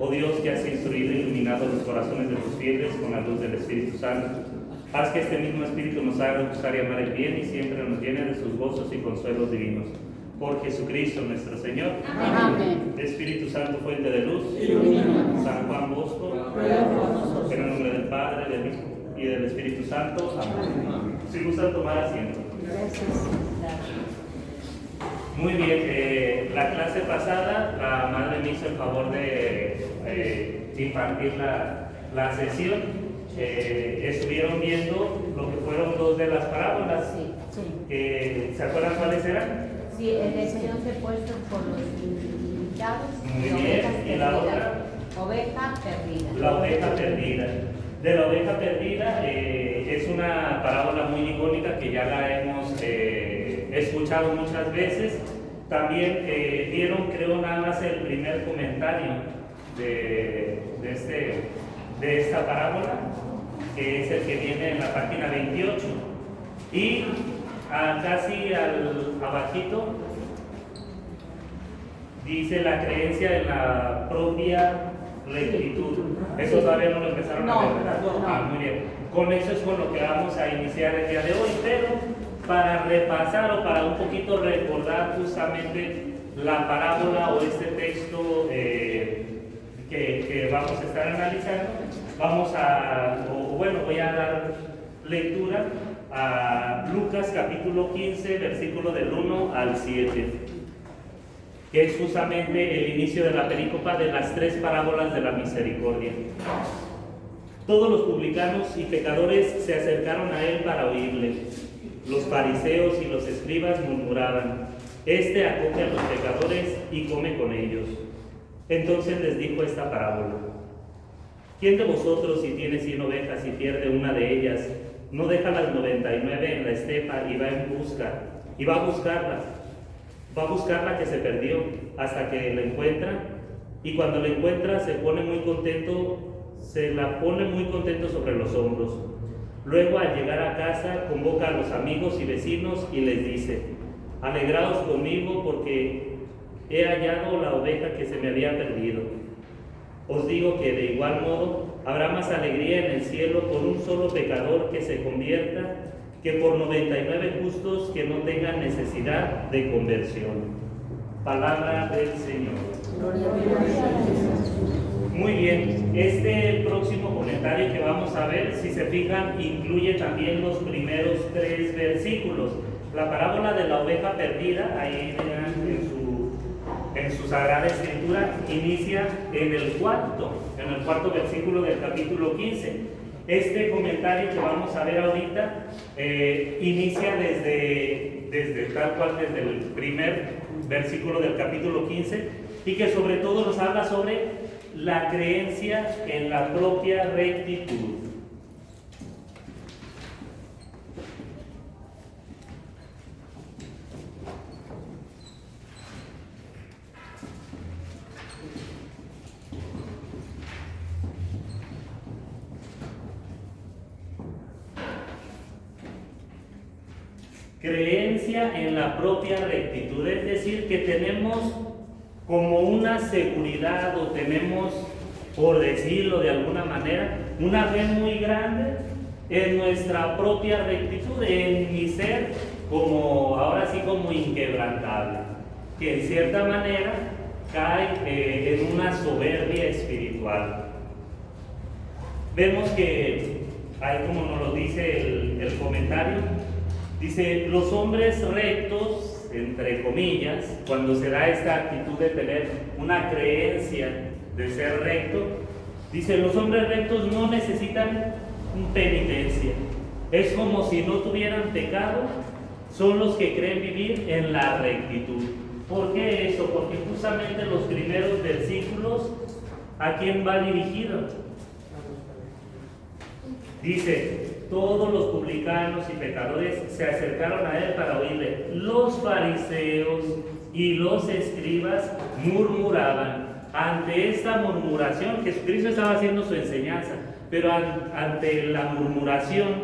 Oh Dios, que has instruido e iluminado los corazones de tus fieles con la luz del Espíritu Santo, haz que este mismo Espíritu nos haga gustar y amar el bien y siempre nos llene de sus gozos y consuelos divinos. Por Jesucristo nuestro Señor. Amén. Espíritu Santo, fuente de luz. Ilumínanos. San Juan Bosco. Ruega por nosotros. En el nombre del Padre, del Hijo y del Espíritu Santo. Amén. Si gustan tomar asiento. Gracias. Muy bien, la clase pasada la madre me hizo el favor de impartir la sesión. Estuvieron viendo lo que fueron dos de las parábolas. Sí. ¿Se acuerdan cuáles eran? Sí, el Señor se puesto por los limitados. Muy bien, ¿y la otra? Oveja perdida. La oveja perdida. De la oveja perdida es una parábola muy icónica que ya la hemos escuchado muchas veces. También vieron, creo, nada más el primer comentario de esta parábola, que es el que viene en la página 28. Y casi abajito dice la creencia en la propia rectitud. Eso todavía no lo empezaron a ver, ¿verdad? No. Muy bien. Con eso es con lo que vamos a iniciar el día de hoy, pero para repasar o para un poquito recordar justamente la parábola o este texto que vamos a estar analizando, voy a dar lectura a Lucas capítulo 15, versículo del 1 al 7, que es justamente el inicio de la perícopa de las tres parábolas de la misericordia. Todos los publicanos y pecadores se acercaron a él para oírle. Los fariseos y los escribas murmuraban: este acoge a los pecadores y come con ellos. Entonces les dijo esta parábola: ¿quién de vosotros, si tiene 100 ovejas y pierde una de ellas, no deja las 99 en la estepa y va a buscarla? Va a buscar la que se perdió hasta que la encuentra, y cuando la encuentra se la pone muy contento sobre los hombros. Luego, al llegar a casa, convoca a los amigos y vecinos y les dice: alegraos conmigo porque he hallado la oveja que se me había perdido. Os digo que de igual modo habrá más alegría en el cielo por un solo pecador que se convierta que por 99 justos que no tengan necesidad de conversión. Palabra del Señor. Gloria a Dios. Muy bien, este próximo comentario que vamos a ver, si se fijan, incluye también los primeros 3 versículos. La parábola de la oveja perdida, ahí en su Sagrada Escritura, inicia en el cuarto versículo del capítulo 15. Este comentario que vamos a ver ahorita inicia desde tal cual, desde el primer versículo del capítulo 15, y que sobre todo nos habla sobre la creencia en la propia rectitud. Creencia en la propia rectitud, es decir, que tenemos como una seguridad, o tenemos, por decirlo de alguna manera, una fe muy grande en nuestra propia rectitud, en mi ser ahora sí como inquebrantable, que en cierta manera cae en una soberbia espiritual. Vemos que, ahí como nos lo dice el comentario, dice: los hombres rectos, entre comillas, cuando se da esta actitud de tener una creencia de ser recto, dice: los hombres rectos no necesitan penitencia. Es como si no tuvieran pecado, son los que creen vivir en la rectitud. ¿Por qué eso? Porque justamente los primeros versículos, ¿a quién va dirigido? Dice: todos los publicanos y pecadores se acercaron a él para oírle. Los fariseos y los escribas murmuraban. Ante esta murmuración, Jesucristo estaba haciendo su enseñanza, pero ante la murmuración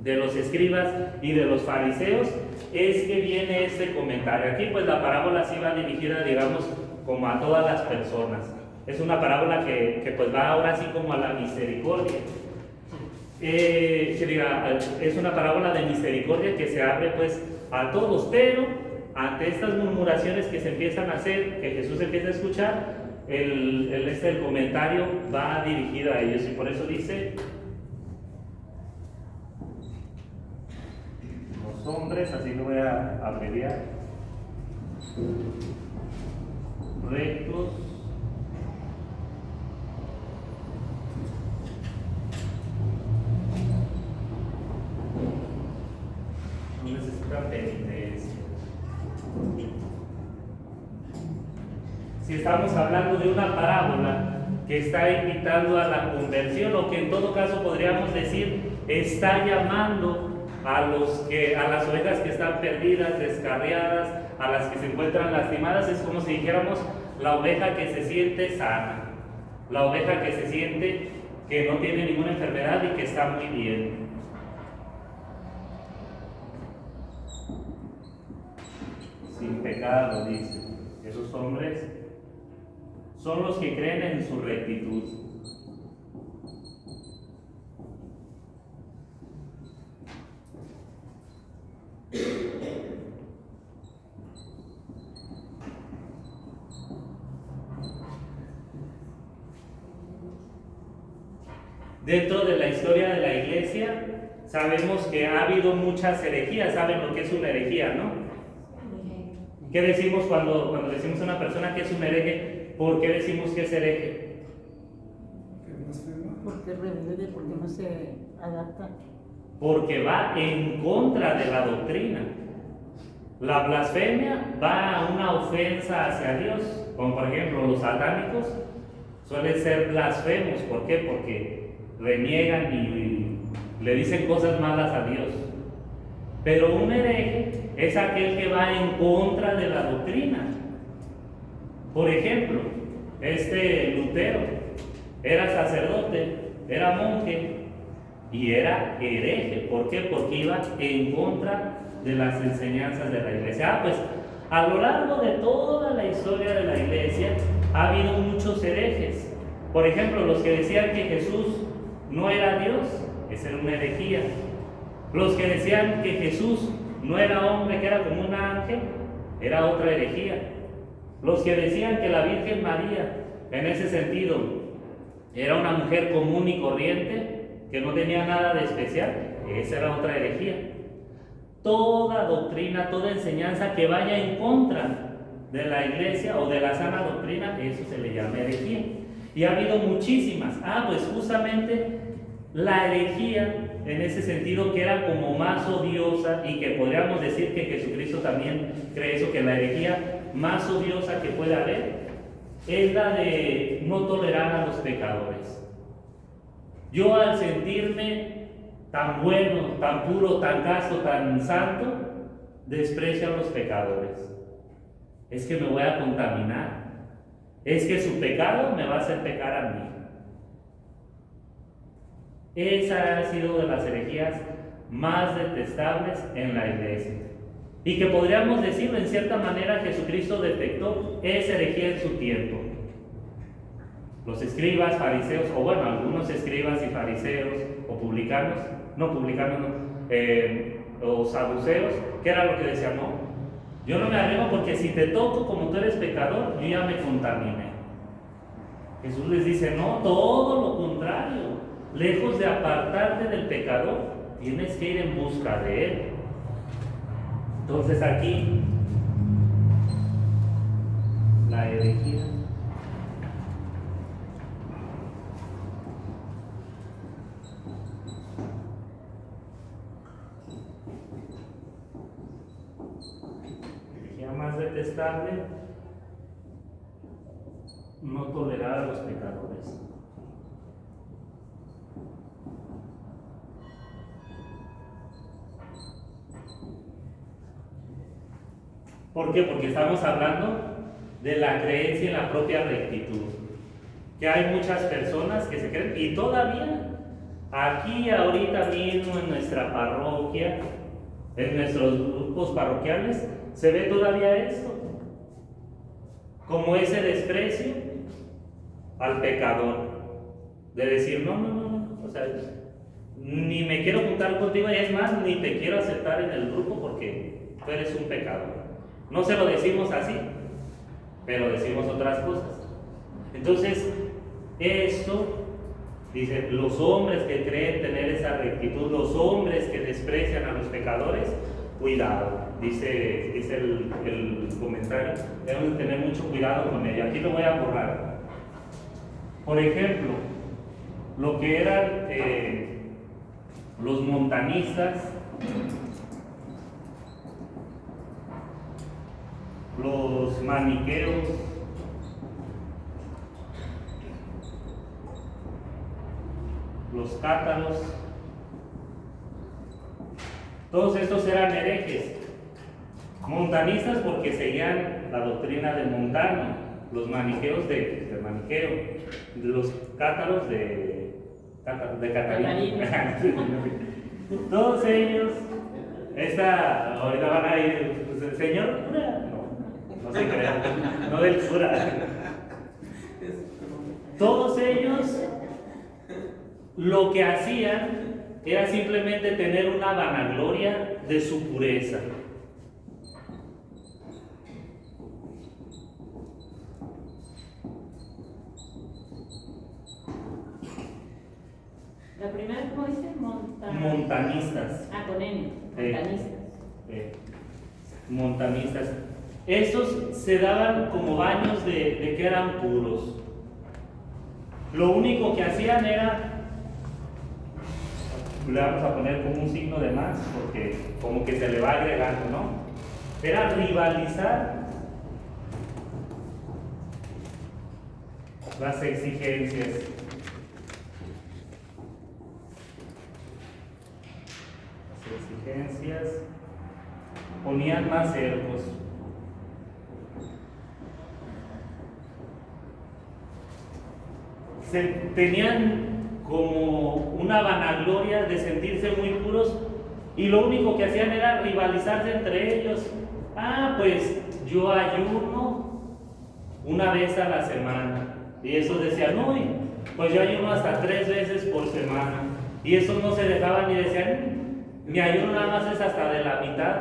de los escribas y de los fariseos es que viene este comentario. Aquí pues la parábola sí va dirigida, digamos, como a todas las personas. Es una parábola que pues va ahora así como a la misericordia. Es una parábola de misericordia que se abre pues a todos, pero ante estas murmuraciones que se empiezan a hacer, que Jesús empieza a escuchar, el comentario va dirigido a ellos, y por eso dice: los hombres, así lo voy a abreviar, rectos, no necesitan penitencia. Si estamos hablando de una parábola que está invitando a la conversión, o que en todo caso podríamos decir está llamando a las ovejas que están perdidas, descarriadas, a las que se encuentran lastimadas, es como si dijéramos la oveja que se siente sana, la oveja que se siente que no tiene ninguna enfermedad y que está muy bien. Sin pecado, dice. Esos hombres son los que creen en su rectitud. Dentro de la historia de la iglesia sabemos que ha habido muchas herejías. ¿Saben lo que es una herejía, no? ¿Qué decimos cuando decimos a una persona que es un hereje? ¿Por qué decimos que es hereje? Porque es rebelde, porque no se adapta. Porque va en contra de la doctrina. La blasfemia va a una ofensa hacia Dios, como por ejemplo los satánicos suelen ser blasfemos. ¿Por qué? Porque reniegan y le dicen cosas malas a Dios. Pero un hereje es aquel que va en contra de la doctrina. Por ejemplo, Lutero era sacerdote, era monje y era hereje. ¿Por qué? Porque iba en contra de las enseñanzas de la iglesia. Pues a lo largo de toda la historia de la iglesia ha habido muchos herejes. Por ejemplo, los que decían que Jesús no era Dios, esa era una herejía. Los que decían que Jesús no era hombre, que era como un ángel, era otra herejía. Los que decían que la Virgen María, en ese sentido, era una mujer común y corriente, que no tenía nada de especial, esa era otra herejía. Toda doctrina, toda enseñanza que vaya en contra de la iglesia o de la sana doctrina, eso se le llama herejía. Y ha habido muchísimas. Pues justamente la herejía, en ese sentido, que era como más odiosa, y que podríamos decir que Jesucristo también cree eso, que la herejía más odiosa que puede haber es la de no tolerar a los pecadores. Yo, al sentirme tan bueno, tan puro, tan casto, tan santo, desprecio a los pecadores. Es que me voy a contaminar. Es que su pecado me va a hacer pecar a mí. Esa ha sido de las herejías más detestables en la iglesia. Y que podríamos decirlo, en cierta manera Jesucristo detectó esa herejía en su tiempo. Los escribas, fariseos, o bueno, algunos escribas y fariseos, o publicanos, o saduceos, ¿qué era lo que decían? No, yo no me arrimo porque si te toco como tú eres pecador, yo ya me contaminé. Jesús les dice: no, todo lo contrario. Lejos de apartarte del pecador, tienes que ir en busca de él. Entonces aquí, la herejía. Herejía más detestable: no tolerar a los pecadores. ¿Por qué? Porque estamos hablando de la creencia en la propia rectitud. Que hay muchas personas que se creen, y todavía aquí ahorita mismo en nuestra parroquia, en nuestros grupos parroquiales, se ve todavía esto. Como ese desprecio al pecador, de decir, no, no, no, no, o sea, ni me quiero juntar contigo y es más, ni te quiero aceptar en el grupo porque tú eres un pecador. No se lo decimos así, pero decimos otras cosas. Entonces, esto, dice, los hombres que creen tener esa rectitud, los hombres que desprecian a los pecadores, cuidado, dice el comentario, debemos tener mucho cuidado con ello. Aquí lo voy a borrar. Por ejemplo, lo que eran los montanistas, los maniqueos, los cátaros, todos estos eran herejes. Montanistas porque seguían la doctrina de Montano, los maniqueos de Maniqueo, los cátaros de Catalina. Todos ellos, ahorita van a ir, pues, el señor cura, no se crean, no del cura. Todos ellos lo que hacían era simplemente tener una vanagloria de su pureza. La primera, ¿cómo dice? Montanistas. Ah, con N. Montanistas. Montanistas. Estos se daban como baños de que eran puros. Lo único que hacían era, le vamos a poner como un signo de más, porque como que se le va agregando, ¿no? Era rivalizar las exigencias. Ponían más cercos. Tenían como una vanagloria de sentirse muy puros y lo único que hacían era rivalizarse entre ellos. Ah, pues yo ayuno una vez a la semana y esos decían, uy, pues yo ayuno hasta 3 veces por semana y esos no se dejaban ni decían, mi ayuno nada más es hasta de la mitad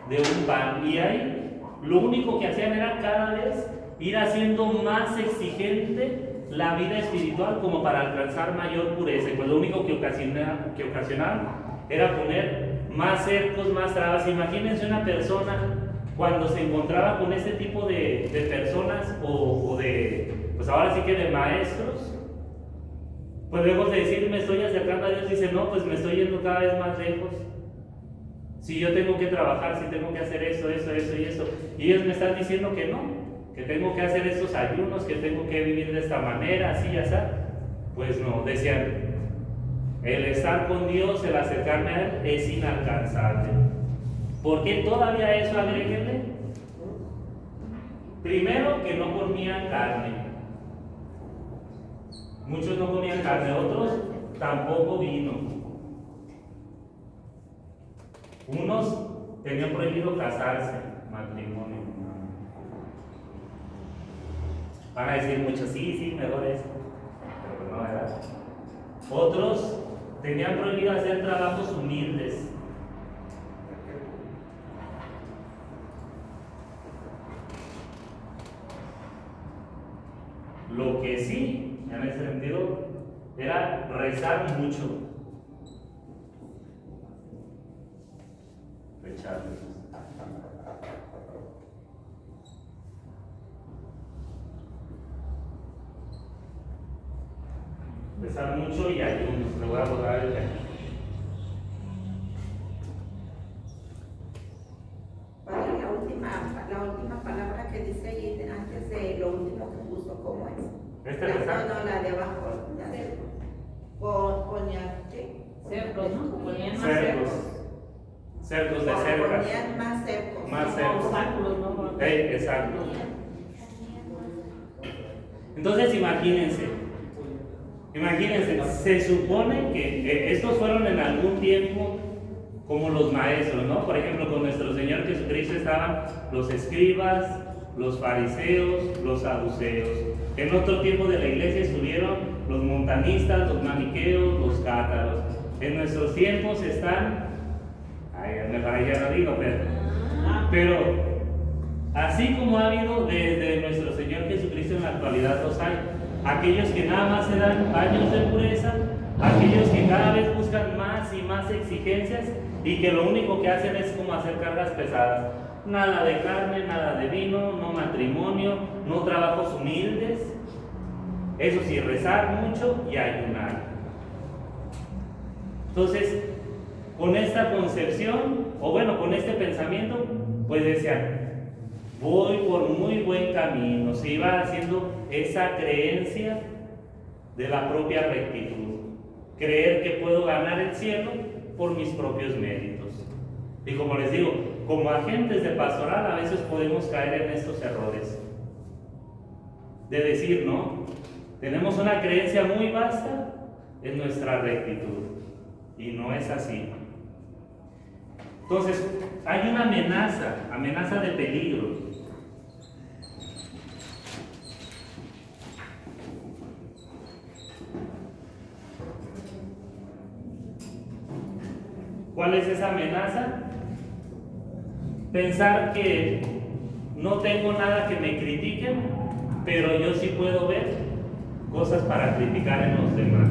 de un pan. Y ahí lo único que hacían era cada vez ir haciendo más exigente la vida espiritual como para alcanzar mayor pureza. Y pues lo único que ocasionaban era poner más cercos, más trabas. Imagínense una persona cuando se encontraba con este tipo de personas o de, pues ahora sí que de maestros, pues lejos de decir me estoy acercando a Dios, dice no, pues me estoy yendo cada vez más lejos. Si yo tengo que trabajar, si tengo que hacer eso y eso, y ellos me están diciendo que no, que tengo que hacer estos ayunos, que tengo que vivir de esta manera, así y así, pues no, decían, el estar con Dios, el acercarme a Él es inalcanzable. ¿Por qué todavía eso agréguenle? Primero, que no comían carne. Muchos no comían carne, otros tampoco vino. Unos tenían prohibido casarse, matrimonio. Van a decir muchos, sí, mejor eso. Pero no, ¿verdad? Otros tenían prohibido hacer trabajos humildes. Lo que sí, en ese sentido, era rezar mucho. Rezar mucho y ayunos. Le voy a borrar el ayuno. Padre, la última palabra que dice ahí antes de lo último que puso, ¿cómo es? No, la de abajo. Ponía ¿qué? Cercos, ¿no? Ponían más Cercos. Cercos de cercas. Ponían más cercos. Más cercos. Obstáculos, ¿no? Exacto. Entonces imagínense, se supone que estos fueron en algún tiempo como los maestros, ¿no? Por ejemplo, con nuestro Señor Jesucristo estaban los escribas, los fariseos, los saduceos. En otro tiempo de la iglesia estuvieron los montanistas, los maniqueos, los cátaros. En nuestros tiempos están, ya lo digo, pero así como ha habido desde nuestro Señor Jesucristo, en la actualidad los hay. Aquellos que nada más se dan baños de pureza, aquellos que cada vez buscan más y más exigencias y que lo único que hacen es como hacer cargas pesadas. Nada de carne, nada de vino, no matrimonio, no trabajos humildes. Eso sí, rezar mucho y ayunar. Entonces, con esta concepción, o bueno, con este pensamiento, pues decían, voy por muy buen camino. Se iba haciendo esa creencia de la propia rectitud. Creer que puedo ganar el cielo por mis propios méritos. Y como les digo, como agentes de pastoral a veces podemos caer en estos errores. De decir, no, tenemos una creencia muy vasta en nuestra rectitud. Y no es así. Entonces, hay una amenaza de peligro. ¿Cuál es esa amenaza? Pensar que no tengo nada que me critiquen, pero yo sí puedo ver cosas para criticar en los demás.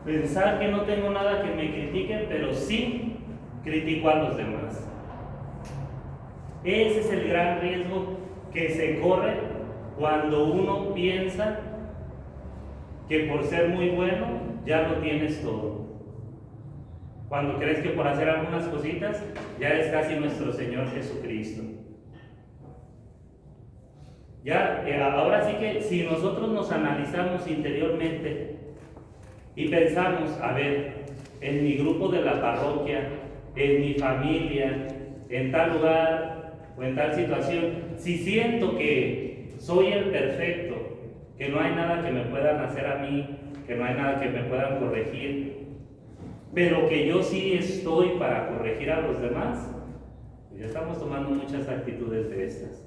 Pensar que no tengo nada que me critiquen, pero sí critico a los demás. Ese es el gran riesgo que se corre cuando uno piensa que por ser muy bueno ya lo tienes todo. Cuando crees que por hacer algunas cositas ya eres casi nuestro Señor Jesucristo. Ahora sí que si nosotros nos analizamos interiormente y pensamos, a ver, en mi grupo de la parroquia, en mi familia, en tal lugar o en tal situación, si siento que soy el perfecto, que no hay nada que me puedan hacer a mí, que no hay nada que me puedan corregir, pero que yo sí estoy para corregir a los demás, pues ya estamos tomando muchas actitudes de estas.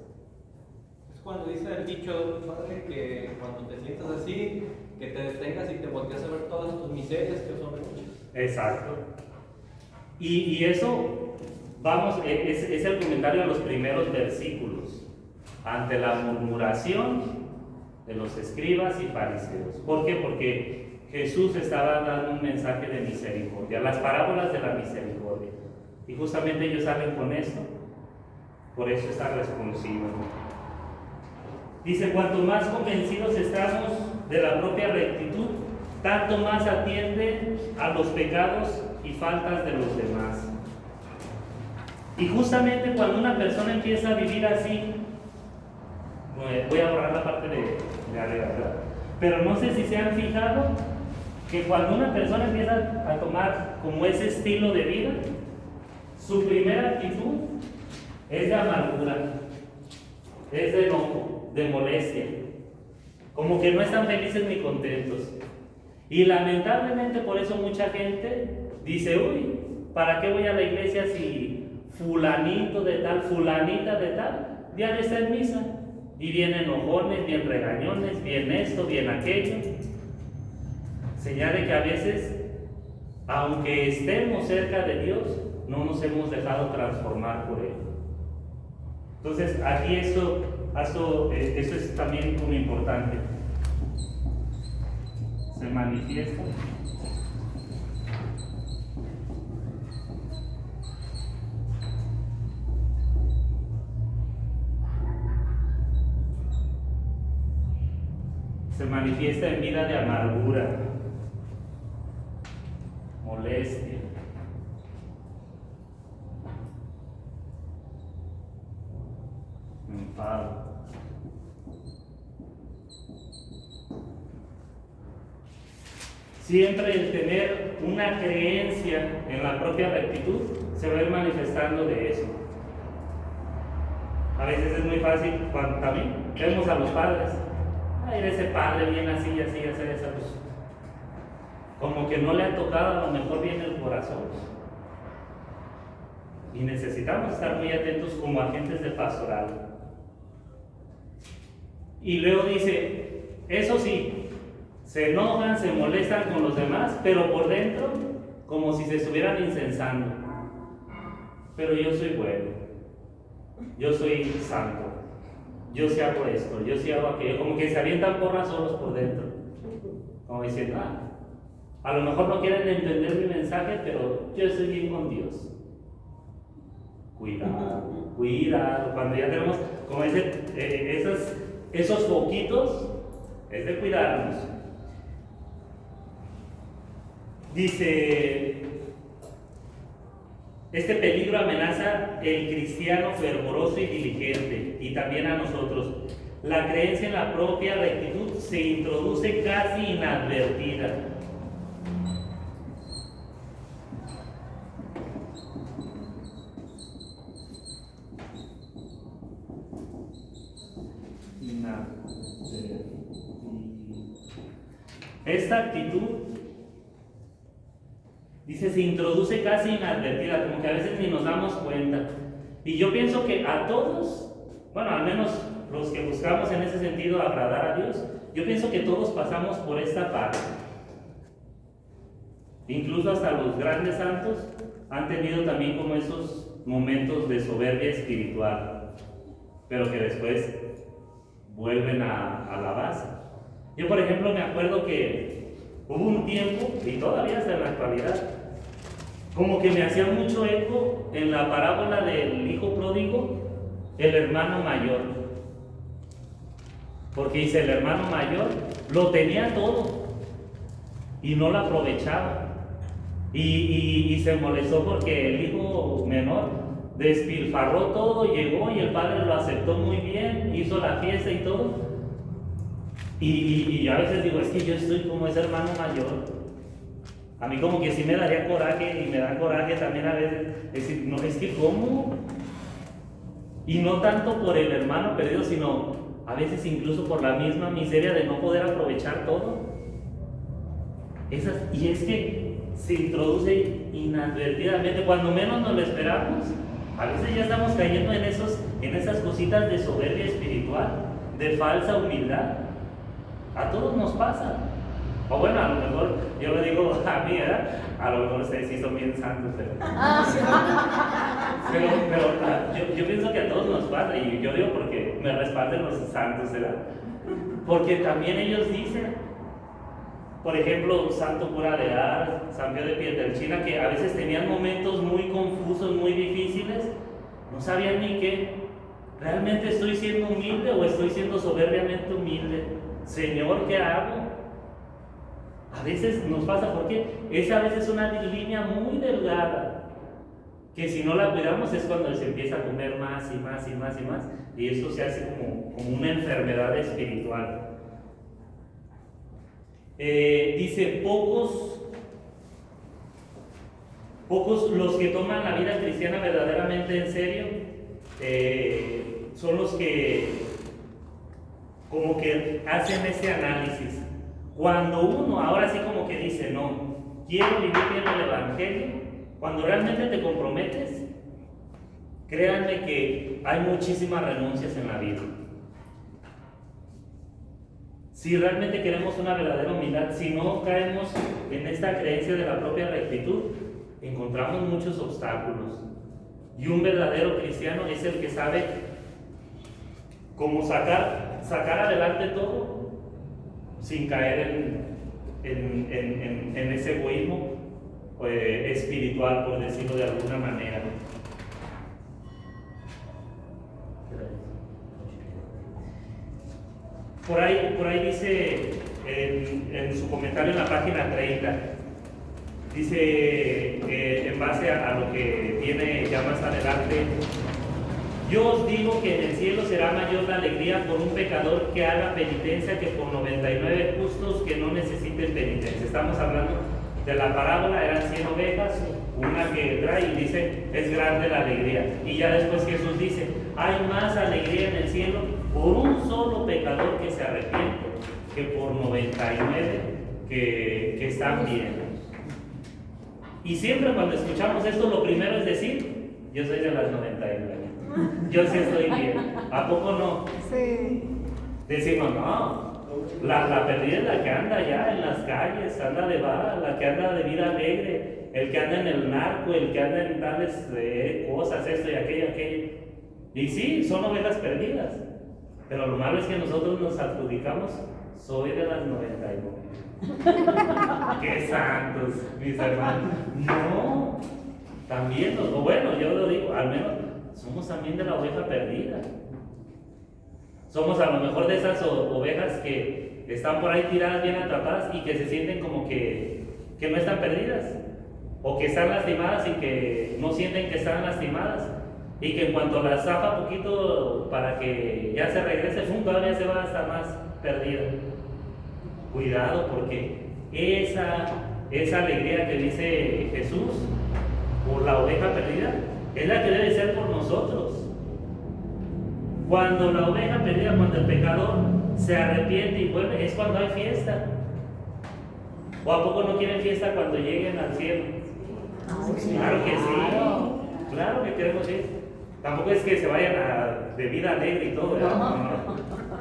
Es cuando dice el dicho, padre, que cuando te sientas así, que te detengas y te volteas a ver todas tus miserias, que son muchas. Exacto. Y eso, es el comentario de los primeros versículos. Ante la murmuración de los escribas y fariseos. ¿Por qué? Porque Jesús estaba dando un mensaje de misericordia, las parábolas de la misericordia. Y justamente ellos salen con esto. Por eso está responsivo. Dice, cuanto más convencidos estamos de la propia rectitud, tanto más atiende a los pecados y faltas de los demás. Y justamente cuando una persona empieza a vivir así, voy a borrar la parte de arriba, ¿verdad? Pero no sé si se han fijado que cuando una persona empieza a tomar como ese estilo de vida, su primera actitud es de amargura, es de enojo, de molestia, como que no están felices ni contentos. Y lamentablemente por eso mucha gente dice, uy, ¿para qué voy a la iglesia si fulanito de tal, fulanita de tal, diario está en misa? Y bien enojones, bien regañones, bien esto, bien aquello. Señal de que a veces, aunque estemos cerca de Dios, no nos hemos dejado transformar por Él. Entonces, aquí eso es también muy importante. Se manifiesta. Se manifiesta en vida de amargura, molestia, enfado. siempre el tener una creencia en la propia rectitud se va a ir manifestando de eso. A veces es muy fácil, cuando también vemos a los padres, ay, ese padre viene así, así, hacer esa cosa. Como que no le ha tocado a lo mejor bien el corazón. Y necesitamos estar muy atentos como agentes de pastoral. Y luego dice, eso sí, se enojan, se molestan con los demás, pero por dentro, como si se estuvieran incensando. Pero yo soy bueno, yo soy santo, yo sí hago esto, yo sí hago aquello, como que se avientan porras solos por dentro. Como diciendo, a lo mejor no quieren entender mi mensaje, pero yo estoy bien con Dios. Cuidado, cuidado. Cuando ya tenemos, como dice, esos foquitos, es de cuidarnos. Dice, este peligro amenaza el cristiano fervoroso y diligente, y también a nosotros. La creencia en la propia rectitud se introduce casi inadvertida. Esta actitud, dice, se introduce casi inadvertida, como que a veces ni nos damos cuenta. Y yo pienso que a todos, bueno, al menos los que buscamos en ese sentido agradar a Dios, yo pienso que todos pasamos por esta parte. Incluso hasta los grandes santos han tenido también como esos momentos de soberbia espiritual, pero que después vuelven a la base. Yo, por ejemplo, me acuerdo que hubo un tiempo, y todavía hasta en la actualidad, como que me hacía mucho eco en la parábola del hijo pródigo, el hermano mayor. Porque dice, el hermano mayor lo tenía todo y no lo aprovechaba. Y se molestó porque el hijo menor despilfarró todo, llegó y el padre lo aceptó muy bien, hizo la fiesta y todo. Y a veces digo, es que yo estoy como ese hermano mayor. A mí como que sí me daría coraje, y me da coraje también a veces decir, no, es que ¿cómo? Y no tanto por el hermano perdido, sino a veces incluso por la misma miseria de no poder aprovechar todo. Y es que se introduce inadvertidamente, cuando menos nos lo esperamos. A veces ya estamos cayendo en esas cositas de soberbia espiritual, de falsa humildad. A todos nos pasa. O bueno, a lo mejor, yo lo digo a mí, ¿verdad? A lo mejor ustedes sí son bien santos, pero yo pienso que a todos nos pasa, y yo digo porque me respalden los santos, ¿verdad? Porque también ellos dicen, por ejemplo, Santo Cura de Ars, San Pío de Pietrelcina, que a veces tenían momentos muy confusos, muy difíciles, no sabían ni qué. ¿Realmente estoy siendo humilde o estoy siendo soberbiamente humilde? Señor, ¿qué hago? A veces nos pasa porque es a veces una línea muy delgada, que si no la cuidamos es cuando se empieza a comer más y más y más y más, y esto se hace como una enfermedad espiritual. Dice, pocos los que toman la vida cristiana verdaderamente en serio son los que como que hacen ese análisis. Cuando uno ahora sí como que dice, no, quiero vivir bien el evangelio, cuando realmente te comprometes, créanme que hay muchísimas renuncias en la vida. Si realmente queremos una verdadera humildad, si no caemos en esta creencia de la propia rectitud, encontramos muchos obstáculos. Y un verdadero cristiano es el que sabe cómo sacar adelante todo sin caer en ese egoísmo espiritual, por decirlo de alguna manera. Por ahí dice en su comentario en la página 30, dice en base a lo que viene ya más adelante, Yo os digo que en el cielo será mayor la alegría por un pecador que haga penitencia que por 99 justos que no necesiten penitencia. Estamos hablando de la parábola, eran 100 ovejas, una que trae y dice, es grande la alegría. Y ya después Jesús dice, hay más alegría en el cielo por un solo pecador que se arrepiente que por 99 que están bien. Y siempre cuando escuchamos esto, lo primero es decir, yo soy de las 99. Yo sí estoy bien. ¿A poco no? Sí. Decimos, no. La perdida es la que anda ya en las calles, anda de bar, la que anda de vida alegre, el que anda en el narco, el que anda en tales cosas, esto y aquello. Y sí, son ovejas perdidas. Pero lo malo es que nosotros nos adjudicamos, soy de las 99. ¡Qué santos, mis hermanos! No, también, o bueno, yo lo digo, al menos somos también de la oveja perdida. Somos a lo mejor de esas ovejas que están por ahí tiradas bien atrapadas y que se sienten como que no están perdidas, o que están lastimadas y que no sienten que están lastimadas, y que en cuanto las zafa poquito para que ya se regrese, todavía se va a estar más perdida. Cuidado, porque esa alegría que dice Jesús por la oveja perdida es la que debe ser por nosotros. Cuando la oveja perdida, cuando el pecador se arrepiente y vuelve, es cuando hay fiesta. ¿O a poco no quieren fiesta cuando lleguen al cielo? Claro que sí, claro que queremos ir. Tampoco es que se vayan de vida alegre y todo,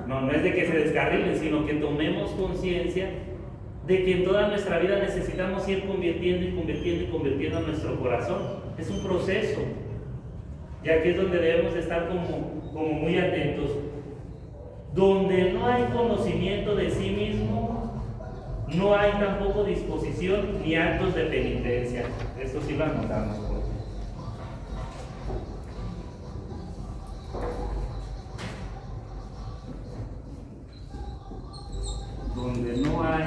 no es de que se descarrilen, sino que tomemos conciencia de que en toda nuestra vida necesitamos ir convirtiendo nuestro corazón. Es un proceso. Y aquí es donde debemos estar como muy atentos. Donde no hay conocimiento de sí mismo, no hay tampoco disposición ni actos de penitencia. Esto sí lo anotamos. Donde no hay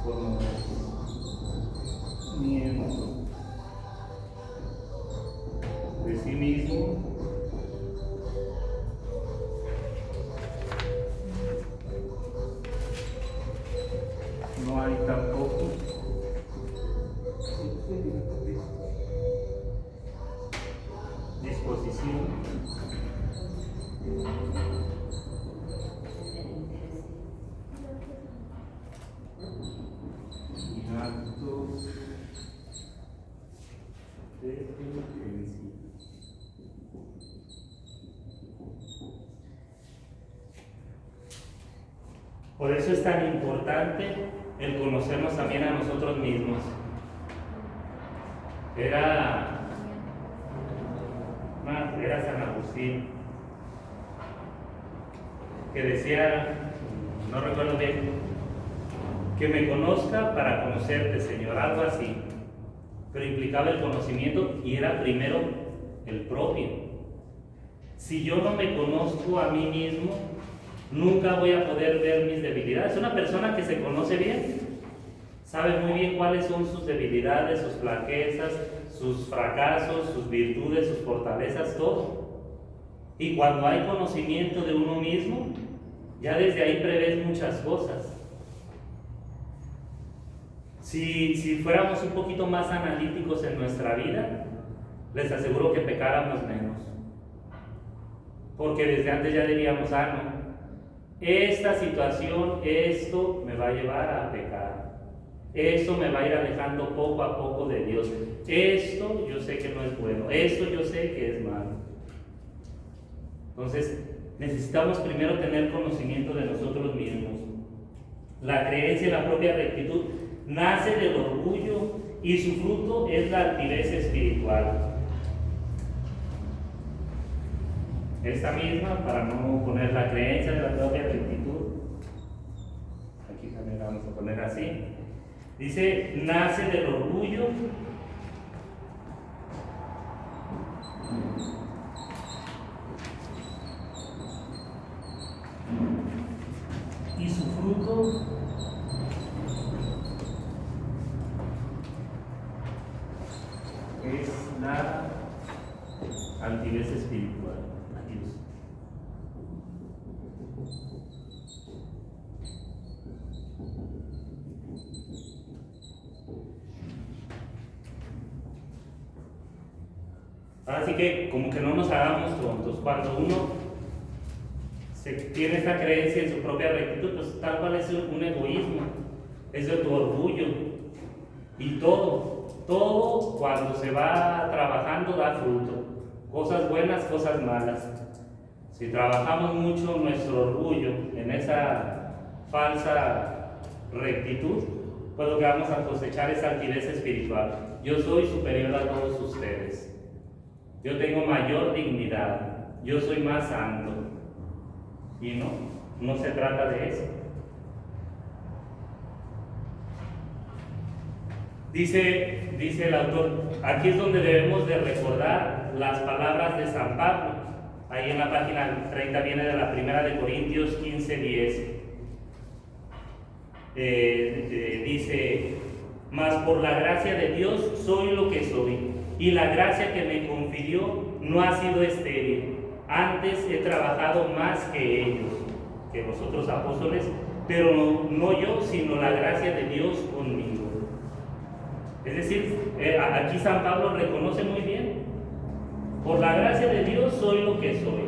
conocimiento de sí mismo, no hay tampoco disposición y actos de penitencia. Por eso es tan importante el conocernos también a nosotros mismos. Era San Agustín que decía, no recuerdo bien, que me conozca para conocerte, Señor, algo así. Pero implicaba el conocimiento y era primero el propio. Si yo no me conozco a mí mismo, nunca voy a poder ver mis debilidades. Una persona que se conoce bien sabe muy bien cuáles son sus debilidades, sus flaquezas, sus fracasos, sus virtudes, sus fortalezas, todo. Y cuando hay conocimiento de uno mismo, ya desde ahí prevés muchas cosas. Si fuéramos un poquito más analíticos en nuestra vida, les aseguro que pecáramos menos. Porque desde antes ya diríamos, no, esta situación, esto me va a llevar a pecar. Esto me va a ir alejando poco a poco de Dios. Esto yo sé que no es bueno. Esto yo sé que es malo. Entonces, necesitamos primero tener conocimiento de nosotros mismos. La creencia en la propia rectitud nace del orgullo y su fruto es la altivez espiritual. Esta misma, para no poner la creencia de la propia rectitud, aquí también la vamos a poner así. Dice, nace del orgullo y su fruto es la altivez espiritual. Adiós. Así que como que no nos hagamos tontos. Cuando uno tiene esta creencia en su propia rectitud, pues tal cual es un egoísmo, es de tu orgullo. Y todo cuando se va trabajando da fruto. Cosas buenas, cosas malas. Si trabajamos mucho nuestro orgullo en esa falsa rectitud, pues lo que vamos a cosechar es altivez espiritual. Yo soy superior a todos ustedes. Yo tengo mayor dignidad. Yo soy más santo. Y no se trata de eso. Dice el autor, aquí es donde debemos de recordar las palabras de San Pablo. Ahí en la página 30 viene de la primera de Corintios 15:10. Dice, mas por la gracia de Dios soy lo que soy, y la gracia que me confirió no ha sido estéril. Antes he trabajado más que ellos, que los otros apóstoles, pero no yo, sino la gracia de Dios conmigo. Es decir, aquí San Pablo reconoce muy bien, por la gracia de Dios soy lo que soy.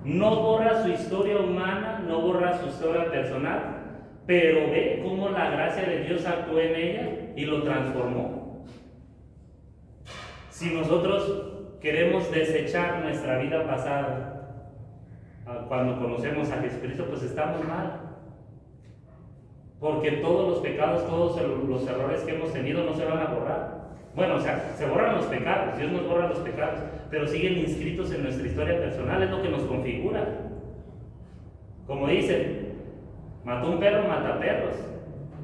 No borra su historia humana, no borra su historia personal, pero ve cómo la gracia de Dios actuó en ella y lo transformó. Si nosotros queremos desechar nuestra vida pasada cuando conocemos a Jesucristo, pues estamos mal. Porque todos los pecados, todos los errores que hemos tenido no se van a borrar. Bueno, o sea, se borran los pecados, Dios nos borra los pecados, pero siguen inscritos en nuestra historia personal, es lo que nos configura. Como dicen, mató un perro, mata perros.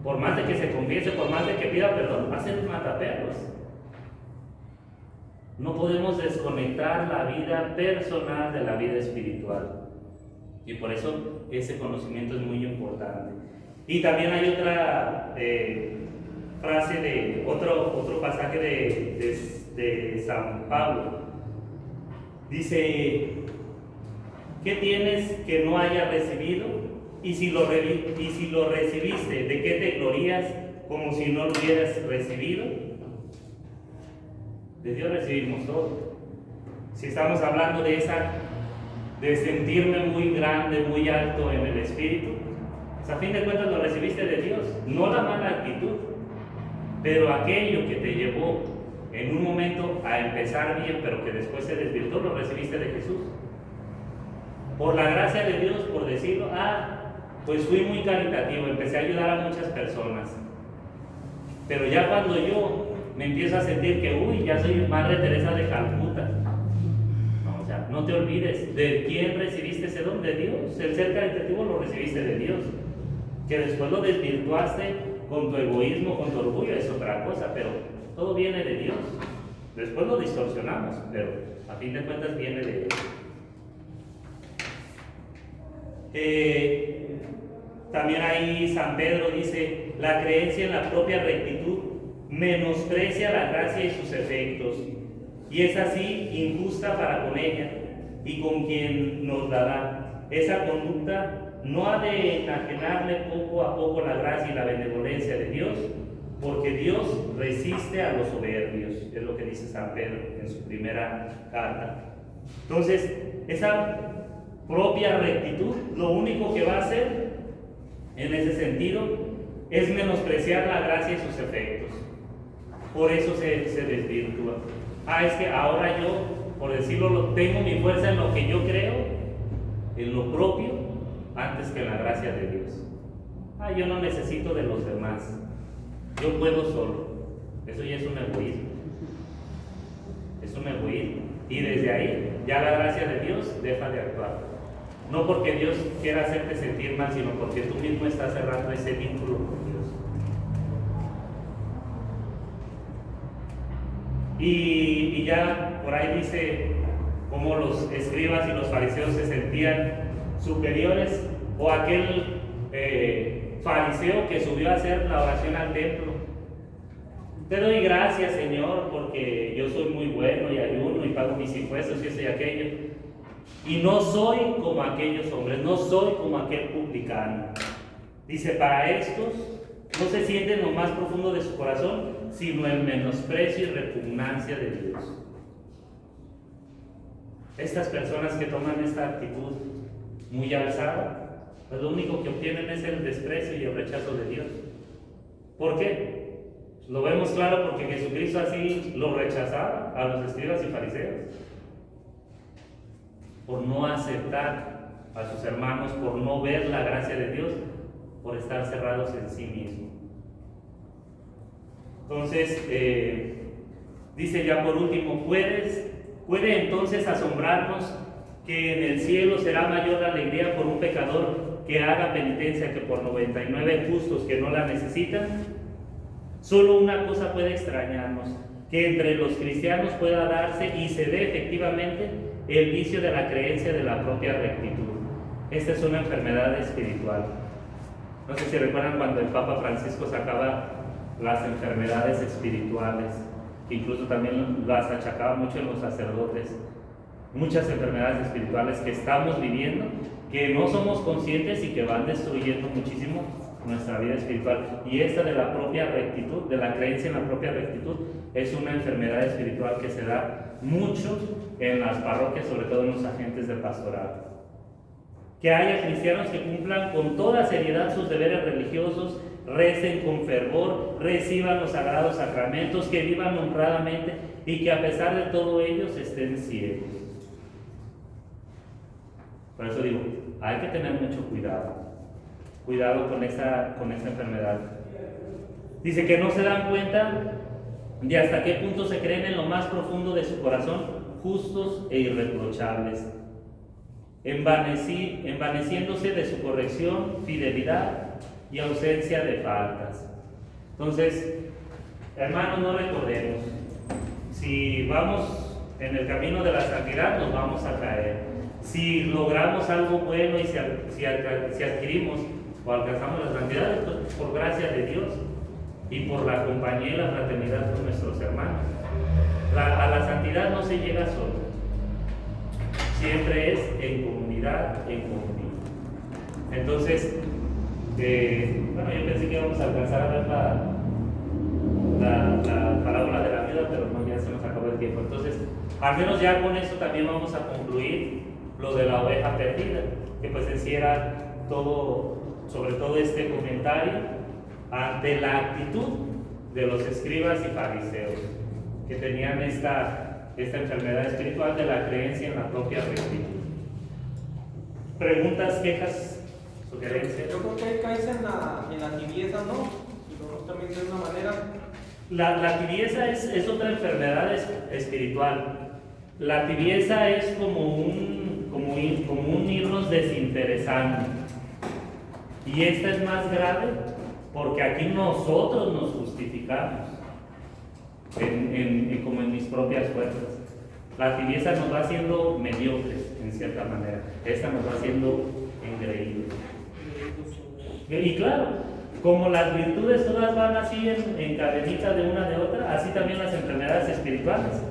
Por más de que se confiese, por más de que pida perdón, va a ser mataperros. No podemos desconectar la vida personal de la vida espiritual. Y por eso ese conocimiento es muy importante. Y también hay otra frase de otro pasaje de San Pablo. Dice, ¿qué tienes que no hayas recibido? Y si lo recibiste, ¿de qué te glorías como si no lo hubieras recibido? De Dios recibimos todo. Si estamos hablando de sentirme muy grande, muy alto en el espíritu, pues a fin de cuentas lo recibiste de Dios, no la mala actitud, pero aquello que te llevó en un momento a empezar bien, pero que después se desvirtuó, lo recibiste de Jesús. Por la gracia de Dios, por decirlo, pues fui muy caritativo, empecé a ayudar a muchas personas. Pero ya cuando yo me empiezo a sentir que, ya soy Madre Teresa de Calcuta. No, o sea, no te olvides, ¿de quién recibiste ese don? De Dios. El ser caritativo lo recibiste de Dios. Que después lo desvirtuaste con tu egoísmo, con tu orgullo, es otra cosa, pero todo viene de Dios. Después lo distorsionamos, pero a fin de cuentas viene de Dios. También ahí San Pedro dice, la creencia en la propia rectitud menosprecia la gracia y sus efectos, y es así injusta para con ella y con quien nos la da. Esa conducta no ha de enajenarle poco a poco la gracia y la benevolencia de Dios, porque Dios resiste a los soberbios, es lo que dice San Pedro en su primera carta. Entonces, esa propia rectitud, lo único que va a hacer en ese sentido es menospreciar la gracia y sus efectos. Por eso se desvirtúa. Es que ahora yo, por decirlo, tengo mi fuerza en lo que yo creo, en lo propio, antes que en la gracia de Dios. Yo no necesito de los demás, yo puedo solo. Eso ya es un egoísmo. Es un egoísmo. Y desde ahí, ya la gracia de Dios deja de actuar. No porque Dios quiera hacerte sentir mal, sino porque tú mismo estás cerrando ese vínculo con Dios. Y ya por ahí dice cómo los escribas y los fariseos se sentían superiores, o aquel fariseo que subió a hacer la oración al templo. Te doy gracias, Señor, porque yo soy muy bueno y ayuno y pago mis impuestos y eso y aquello. Y no soy como aquellos hombres, no soy como aquel publicano. Dice, para estos no se siente en lo más profundo de su corazón, sino el menosprecio y repugnancia de Dios. Estas personas que toman esta actitud muy alzada, pues lo único que obtienen es el desprecio y el rechazo de Dios. ¿Por qué? Lo vemos claro porque Jesucristo así lo rechazaba a los escribas y fariseos, por no aceptar a sus hermanos, por no ver la gracia de Dios, por estar cerrados en sí mismos. Entonces, dice ya por último, ¿puede entonces asombrarnos que en el cielo será mayor la alegría por un pecador que haga penitencia que por 99 justos que no la necesitan? Solo una cosa puede extrañarnos, que entre los cristianos pueda darse y se dé efectivamente el vicio de la creencia de la propia rectitud. Esta es una enfermedad espiritual. No sé si recuerdan cuando el Papa Francisco sacaba las enfermedades espirituales, que incluso también las achacaba mucho en los sacerdotes. Muchas enfermedades espirituales que estamos viviendo, que no somos conscientes y que van destruyendo muchísimo nuestra vida espiritual. Y esta de la propia rectitud, de la creencia en la propia rectitud, es una enfermedad espiritual que se da mucho en las parroquias, sobre todo en los agentes de pastoral. Que haya cristianos que cumplan con toda seriedad sus deberes religiosos, recen con fervor, reciban los sagrados sacramentos, que vivan honradamente y que a pesar de todo ellos estén ciegos. Por eso digo, hay que tener mucho cuidado con esta enfermedad. Dice que no se dan cuenta de hasta qué punto se creen en lo más profundo de su corazón justos e irreprochables, envaneciéndose de su corrección, fidelidad y ausencia de faltas. Entonces, hermanos, no recordemos, si vamos en el camino de la santidad nos vamos a caer. Si logramos algo bueno y si adquirimos o alcanzamos la santidad, pues por gracia de Dios y por la compañía y la fraternidad con nuestros hermanos. A la santidad no se llega solo, siempre es en comunidad, en comunión. Entonces, bueno, yo pensé que íbamos a alcanzar a ver la parábola de la viuda, pero no, ya se nos acabó el tiempo. Entonces, al menos ya con eso también vamos a concluir lo de la oveja perdida, que pues en sí era todo, sobre todo este comentario ante la actitud de los escribas y fariseos, que tenían esta enfermedad espiritual de la creencia en la propia rectitud. ¿Preguntas, quejas, sugerencias? Yo creo que ahí caes en la tibieza, ¿no? Si lo vemos también de una manera. La tibieza es otra enfermedad espiritual. La tibieza es como un irnos desinteresando. Y esta es más grave porque aquí nosotros nos justificamos como en mis propias fuerzas. La tibieza nos va haciendo mediocres en cierta manera. Esta nos va haciendo engreídos. Y claro, como las virtudes todas van así en cadenita de una de otra, así también las enfermedades espirituales.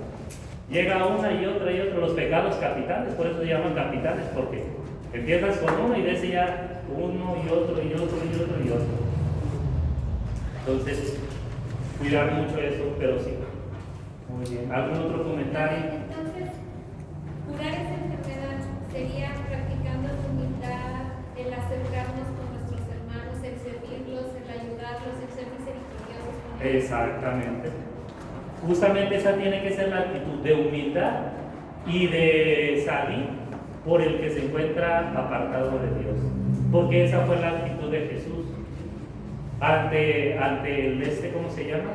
Llega una y otra, los pecados capitales, por eso se llaman capitales, porque empiezas con uno y de ese ya uno y otro y otro y otro y otro. Entonces, cuidar mucho eso, pero sí. Muy bien. ¿Algún otro comentario? Entonces, curar esa enfermedad sería practicando la humildad, el acercarnos con nuestros hermanos, el servirlos, el ayudarlos, el ser misericordiosos con ellos. Exactamente. Justamente esa tiene que ser la actitud de humildad y de salir por el que se encuentra apartado de Dios. Porque esa fue la actitud de Jesús ante el ¿cómo se llama?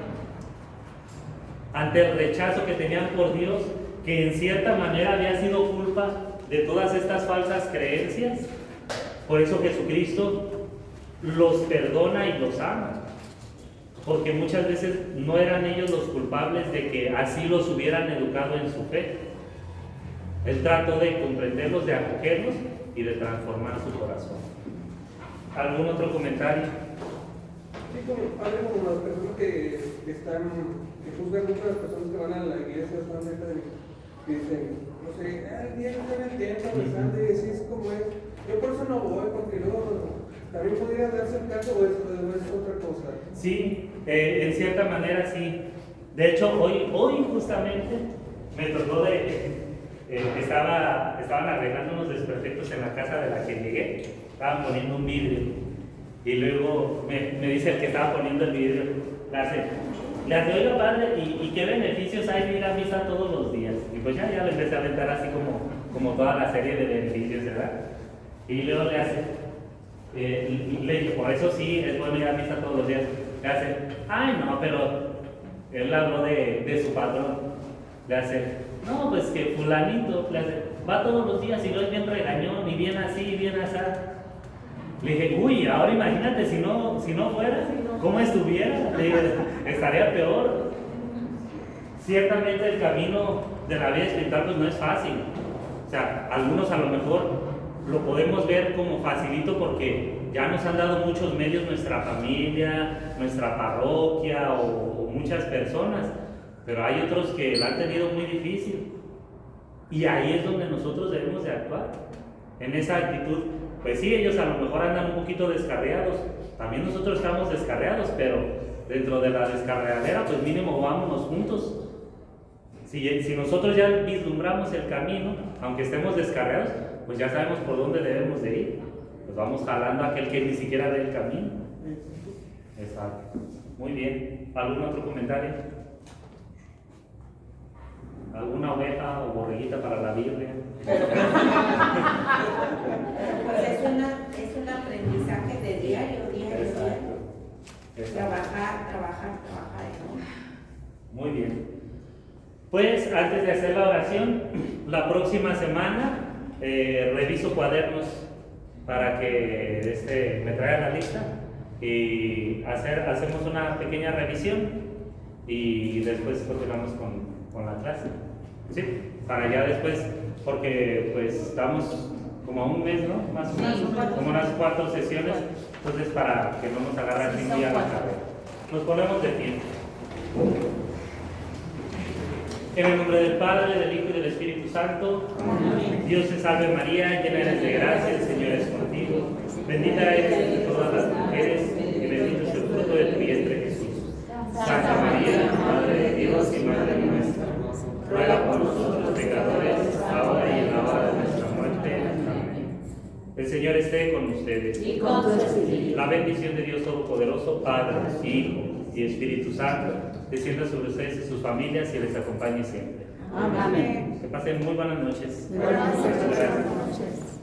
Ante el rechazo que tenían por Dios, que en cierta manera había sido culpa de todas estas falsas creencias. Por eso Jesucristo los perdona y los ama. Porque muchas veces no eran ellos los culpables de que así los hubieran educado en su fe. Él trató de comprenderlos, de acogerlos y de transformar su corazón. ¿Algún otro comentario? Sí, como padre, como las personas que juzgan mucho a las personas que van a la iglesia, que dicen, no sé, el día que está en el templo rezando y decís cómo es. Yo por eso no voy, porque luego también podría darse el caso o es otra cosa. Sí, en cierta manera sí. De hecho, hoy justamente me tocó estaban arreglando unos desperfectos en la casa de la que llegué, estaban poniendo un vidrio. Y luego me dice el que estaba poniendo el vidrio, le hace, oiga padre, ¿y qué beneficios hay de ir a misa todos los días? Y pues ya le empecé a aventar así como toda la serie de beneficios, ¿verdad? Y luego le hace, le digo, por eso sí, es bueno ir a misa todos los días. Le hace, ay no, pero él habló de su patrón. Le hace, no, pues que fulanito, le hace, va todos los días y no es bien regañón, y bien así, y bien así. Le dije, uy, ahora imagínate si no fuera, ¿cómo estuviera? Le dije, estaría peor. Ciertamente el camino de la vida espiritual pues no es fácil. O sea, algunos a lo mejor lo podemos ver como facilito porque ya nos han dado muchos medios nuestra familia, nuestra parroquia o muchas personas, pero hay otros que la han tenido muy difícil. Y ahí es donde nosotros debemos de actuar, en esa actitud. Pues sí, ellos a lo mejor andan un poquito descarriados, también nosotros estamos descarriados, pero dentro de la descarriadera, pues mínimo vámonos juntos. Si nosotros ya vislumbramos el camino, aunque estemos descarriados, pues ya sabemos por dónde debemos de ir. Pues vamos jalando a aquel que ni siquiera ve el camino. Exacto. Muy bien. ¿Algún otro comentario? ¿Alguna oveja o borreguita para la Biblia? Pues es un aprendizaje de diario. Exacto. Trabajar, ¿no? Muy bien. Pues antes de hacer la oración, la próxima semana reviso cuadernos para que me traigan la lista y hacemos una pequeña revisión y después continuamos con la clase. ¿Sí? Para ya después, porque pues estamos como a un mes, ¿no? Más o menos, como unas 4 sesiones, entonces para que no nos agarre así muy a la carrera. Nos ponemos de pie. En el nombre del Padre, del Hijo y del Espíritu Santo. Amén. Dios te salve María, llena eres de gracia, el Señor es contigo. Bendita eres entre todas las mujeres y bendito es el fruto de tu vientre Jesús. Santa María, Madre de Dios y Madre nuestra, ruega por nosotros pecadores, ahora y en la hora de nuestra muerte. Amén. El Señor esté con ustedes. Y con tu espíritu. La bendición de Dios Todopoderoso, Padre, Hijo y Espíritu Santo, descienda sobre ustedes y sus familias y les acompañe siempre. Amén. Que pasen muy buenas noches. Buenas noches. Gracias.